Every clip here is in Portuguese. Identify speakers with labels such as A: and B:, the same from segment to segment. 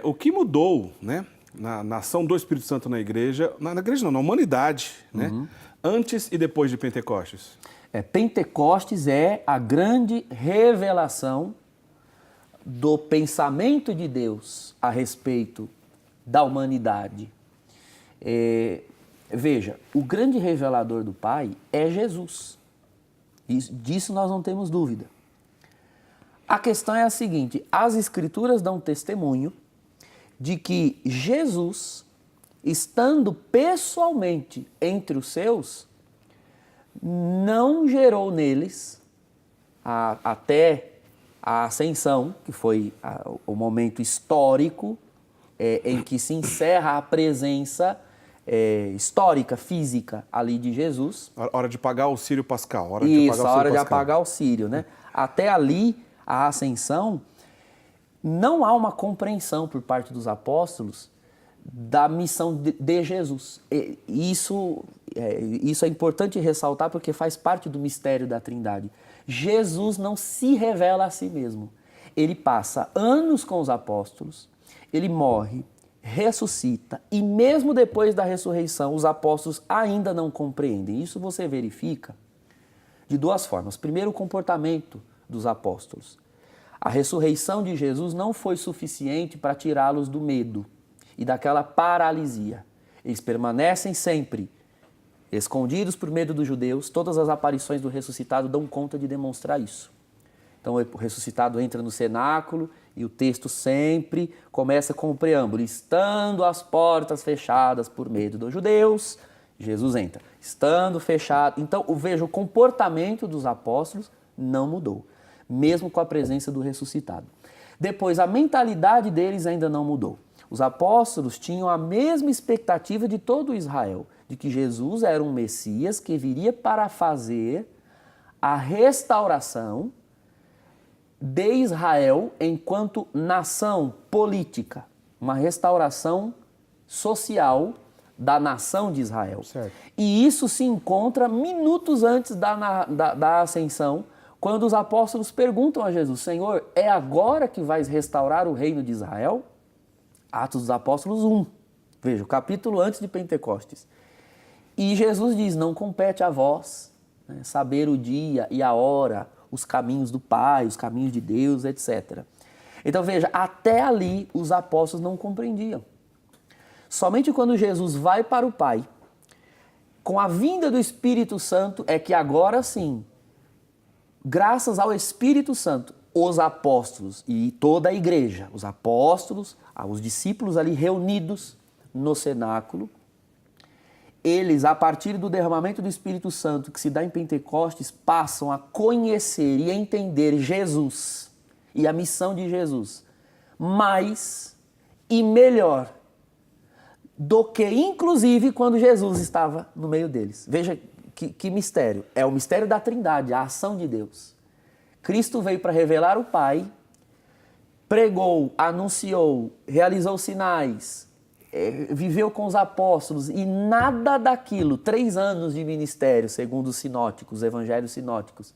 A: O que mudou, né, na ação do Espírito Santo na igreja não, na humanidade, né, antes e depois de Pentecostes?
B: Pentecostes é a grande revelação do pensamento de Deus a respeito da humanidade. Veja, o grande revelador do Pai é Jesus. Disso nós não temos dúvida. A questão é a seguinte: as Escrituras dão testemunho de que Jesus, estando pessoalmente entre os seus, não gerou neles, até a ascensão, que foi o momento histórico em que se encerra a presença histórica, física ali de Jesus.
A: Hora de pagar o Círio Pascal.
B: Isso, a hora de apagar o Círio, né? Até ali, a ascensão, não há uma compreensão por parte dos apóstolos da missão de Jesus. Isso é importante ressaltar porque faz parte do mistério da Trindade. Jesus não se revela a si mesmo. Ele passa anos com os apóstolos, ele morre, ressuscita e mesmo depois da ressurreição os apóstolos ainda não compreendem. Isso você verifica de duas formas. Primeiro, o comportamento dos apóstolos. A ressurreição de Jesus não foi suficiente para tirá-los do medo e daquela paralisia. Eles permanecem sempre escondidos por medo dos judeus. Todas as aparições do ressuscitado dão conta de demonstrar isso. Então o ressuscitado entra no cenáculo e o texto sempre começa com o preâmbulo: estando as portas fechadas por medo dos judeus, Jesus entra. Estando fechado. Então veja, o comportamento dos apóstolos não mudou, mesmo com a presença do ressuscitado. Depois, a mentalidade deles ainda não mudou. Os apóstolos tinham a mesma expectativa de todo Israel, de que Jesus era um Messias que viria para fazer a restauração de Israel enquanto nação política, uma restauração social da nação de Israel.
A: Certo.
B: E isso se encontra minutos antes da ascensão, quando os apóstolos perguntam a Jesus: Senhor, é agora que vais restaurar o reino de Israel? Atos dos Apóstolos 1, veja, o capítulo antes de Pentecostes. E Jesus diz: não compete a vós, né, saber o dia e a hora, os caminhos do Pai, os caminhos de Deus, etc. Então veja, até ali os apóstolos não compreendiam. Somente quando Jesus vai para o Pai, com a vinda do Espírito Santo, é que agora sim, graças ao Espírito Santo, os apóstolos e toda a igreja, os apóstolos, os discípulos ali reunidos no cenáculo, eles, a partir do derramamento do Espírito Santo que se dá em Pentecostes, passam a conhecer e entender Jesus e a missão de Jesus mais e melhor do que, inclusive, quando Jesus estava no meio deles. Veja que mistério. É o mistério da Trindade, a ação de Deus. Cristo veio para revelar o Pai, pregou, anunciou, realizou sinais, viveu com os apóstolos e nada daquilo, 3 anos de ministério, segundo os sinóticos, os evangelhos sinóticos,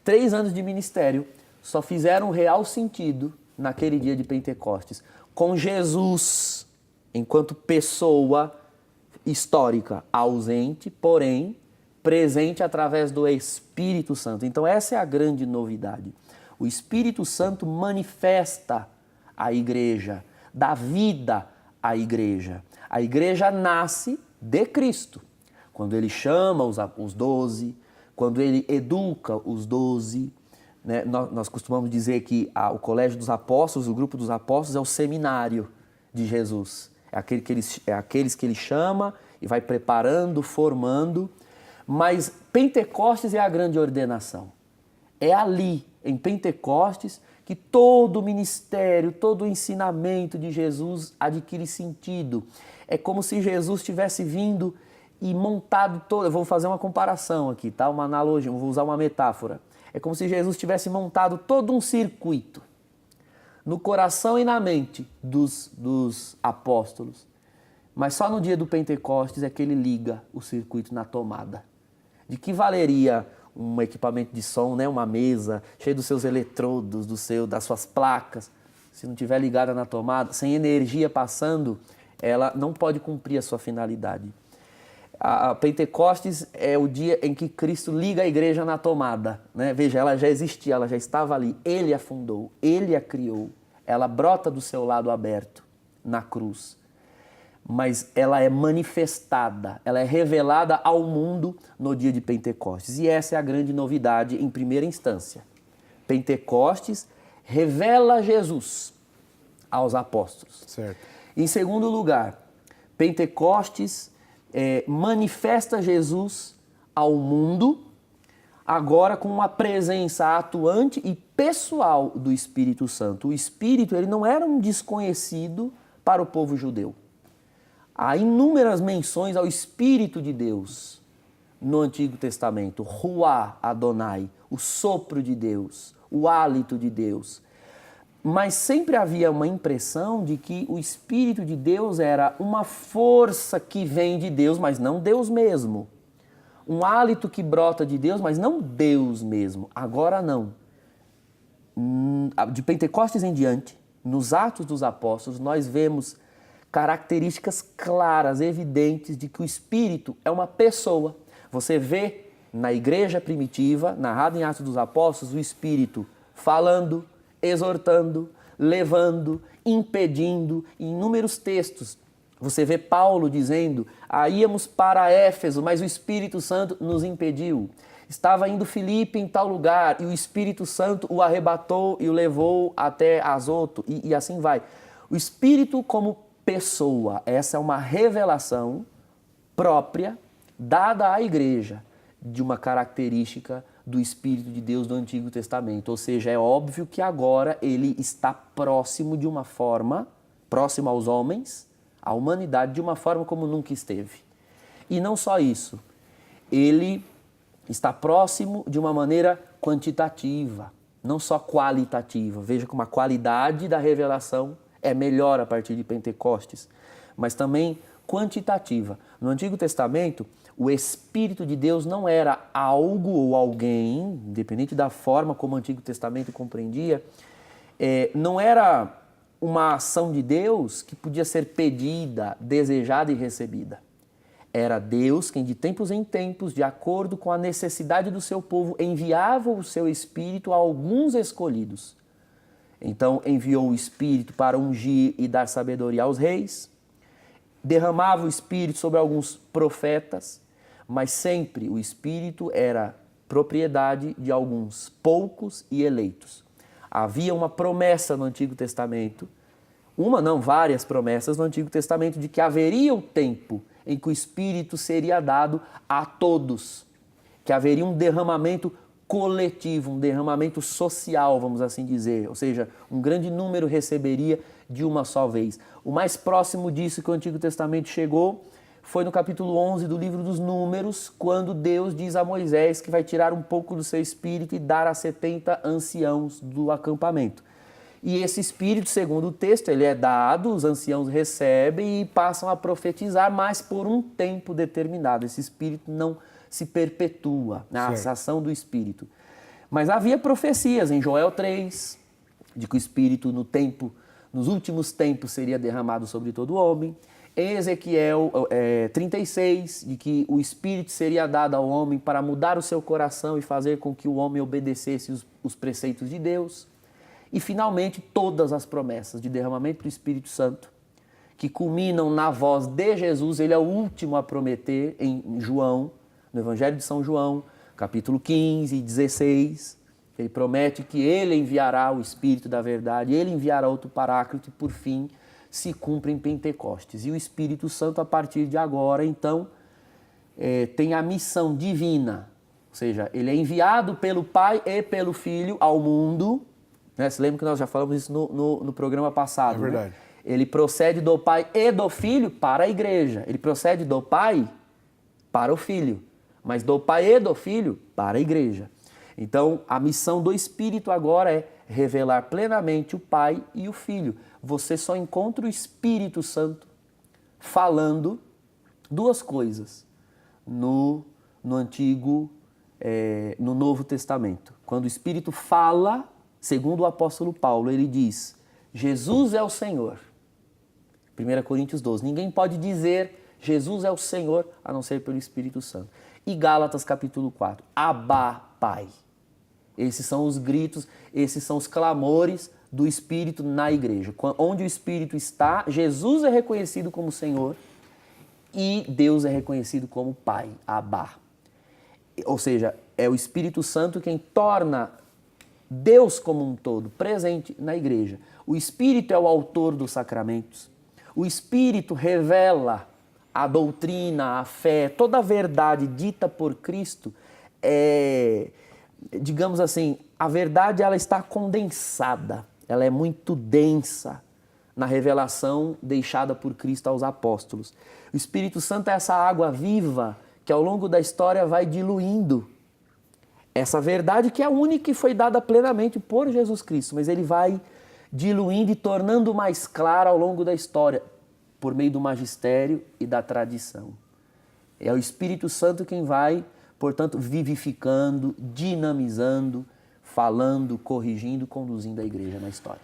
B: 3 anos de ministério só fizeram real sentido naquele dia de Pentecostes, com Jesus enquanto pessoa histórica, ausente, porém presente através do Espírito Santo. Então essa é a grande novidade. O Espírito Santo manifesta a igreja, dá vida à igreja. A igreja nasce de Cristo. Quando ele chama os 12, quando ele educa os 12, né? Nós costumamos dizer que o colégio dos apóstolos, o grupo dos apóstolos é o seminário de Jesus. É aqueles que ele chama e vai preparando, formando. Mas Pentecostes é a grande ordenação. É ali, em Pentecostes, que todo o ministério, todo o ensinamento de Jesus adquire sentido. É como se Jesus tivesse vindo e montado todo... Eu vou fazer uma comparação aqui, tá? Uma analogia, vou usar uma metáfora. É como se Jesus tivesse montado todo um circuito no coração e na mente dos apóstolos. Mas só no dia do Pentecostes é que ele liga o circuito na tomada. De que valeria um equipamento de som, né? Uma mesa cheia dos seus eletrodos, das suas placas, se não estiver ligada na tomada, sem energia passando, ela não pode cumprir a sua finalidade. A Pentecostes é o dia em que Cristo liga a igreja na tomada, né? Veja, ela já existia, ela já estava ali. Ele a fundou, ele a criou. Ela brota do seu lado aberto, na cruz. Mas ela é manifestada, ela é revelada ao mundo no dia de Pentecostes. E essa é a grande novidade em primeira instância. Pentecostes revela Jesus aos apóstolos.
A: Certo.
B: Em segundo lugar, Pentecostes manifesta Jesus ao mundo, agora com uma presença atuante e pessoal do Espírito Santo. O Espírito, ele não era um desconhecido para o povo judeu. Há inúmeras menções ao Espírito de Deus no Antigo Testamento. Ruá Adonai, o sopro de Deus, o hálito de Deus. Mas sempre havia uma impressão de que o Espírito de Deus era uma força que vem de Deus, mas não Deus mesmo. Um hálito que brota de Deus, mas não Deus mesmo. Agora não. De Pentecostes em diante, nos Atos dos Apóstolos, nós vemos características claras, evidentes de que o Espírito é uma pessoa. Você vê na igreja primitiva, narrado em Atos dos Apóstolos, o Espírito falando, exortando, levando, impedindo. Em inúmeros textos, você vê Paulo dizendo: íamos para Éfeso, mas o Espírito Santo nos impediu. Estava indo Filipe em tal lugar e o Espírito Santo o arrebatou e o levou até Azoto, e assim vai. O Espírito como pessoa, essa é uma revelação própria, dada à igreja, de uma característica do Espírito de Deus do Antigo Testamento. Ou seja, é óbvio que agora ele está próximo de uma forma, próximo aos homens, à humanidade, de uma forma como nunca esteve. E não só isso, ele está próximo de uma maneira quantitativa, não só qualitativa. Veja como a qualidade da revelação é melhor a partir de Pentecostes, mas também quantitativa. No Antigo Testamento, o Espírito de Deus não era algo ou alguém, independente da forma como o Antigo Testamento compreendia, não era uma ação de Deus que podia ser pedida, desejada e recebida. Era Deus quem, de tempos em tempos, de acordo com a necessidade do seu povo, enviava o seu Espírito a alguns escolhidos. Então, enviou o Espírito para ungir e dar sabedoria aos reis, derramava o Espírito sobre alguns profetas, mas sempre o Espírito era propriedade de alguns poucos e eleitos. Havia uma promessa no Antigo Testamento, várias promessas no Antigo Testamento, de que haveria o tempo em que o Espírito seria dado a todos, que haveria um derramamento coletivo, um derramamento social, vamos assim dizer, ou seja, um grande número receberia de uma só vez. O mais próximo disso que o Antigo Testamento chegou foi no capítulo 11 do livro dos Números, quando Deus diz a Moisés que vai tirar um pouco do seu espírito e dar a 70 anciãos do acampamento. E esse espírito, segundo o texto, ele é dado, os anciãos recebem e passam a profetizar, mas por um tempo determinado. Esse espírito não se perpetua, na ação do Espírito. Mas havia profecias em Joel 3, de que o Espírito nos últimos tempos seria derramado sobre todo homem. Em Ezequiel 36, de que o Espírito seria dado ao homem para mudar o seu coração e fazer com que o homem obedecesse os preceitos de Deus. E, finalmente, todas as promessas de derramamento do Espírito Santo, que culminam na voz de Jesus. Ele é o último a prometer em João, no Evangelho de São João, capítulo 15 e 16, ele promete que ele enviará o Espírito da verdade, ele enviará outro Paráclito e, por fim, se cumpre em Pentecostes. E o Espírito Santo, a partir de agora, então, tem a missão divina, ou seja, ele é enviado pelo Pai e pelo Filho ao mundo, né? Você lembra que nós já falamos isso no programa passado? É
A: verdade.
B: Né? Ele procede do Pai e do Filho para a igreja, ele procede do Pai para o Filho, mas do Pai e do Filho para a igreja. Então, a missão do Espírito agora é revelar plenamente o Pai e o Filho. Você só encontra o Espírito Santo falando duas coisas no Novo Testamento. Quando o Espírito fala, segundo o apóstolo Paulo, ele diz: Jesus é o Senhor. 1 Coríntios 12. Ninguém pode dizer Jesus é o Senhor a não ser pelo Espírito Santo. E Gálatas capítulo 4. Abá, Pai. Esses são os gritos, esses são os clamores do Espírito na igreja. Onde o Espírito está, Jesus é reconhecido como Senhor e Deus é reconhecido como Pai, Abá. Ou seja, é o Espírito Santo quem torna Deus como um todo presente na igreja. O Espírito é o autor dos sacramentos. O Espírito revela a doutrina, a fé, toda a verdade dita por Cristo digamos assim, a verdade ela está condensada, ela é muito densa na revelação deixada por Cristo aos apóstolos. O Espírito Santo é essa água viva que ao longo da história vai diluindo essa verdade que é a única que foi dada plenamente por Jesus Cristo, mas ele vai diluindo e tornando mais clara ao longo da história, por meio do magistério e da tradição. É o Espírito Santo quem vai, portanto, vivificando, dinamizando, falando, corrigindo, conduzindo a igreja na história.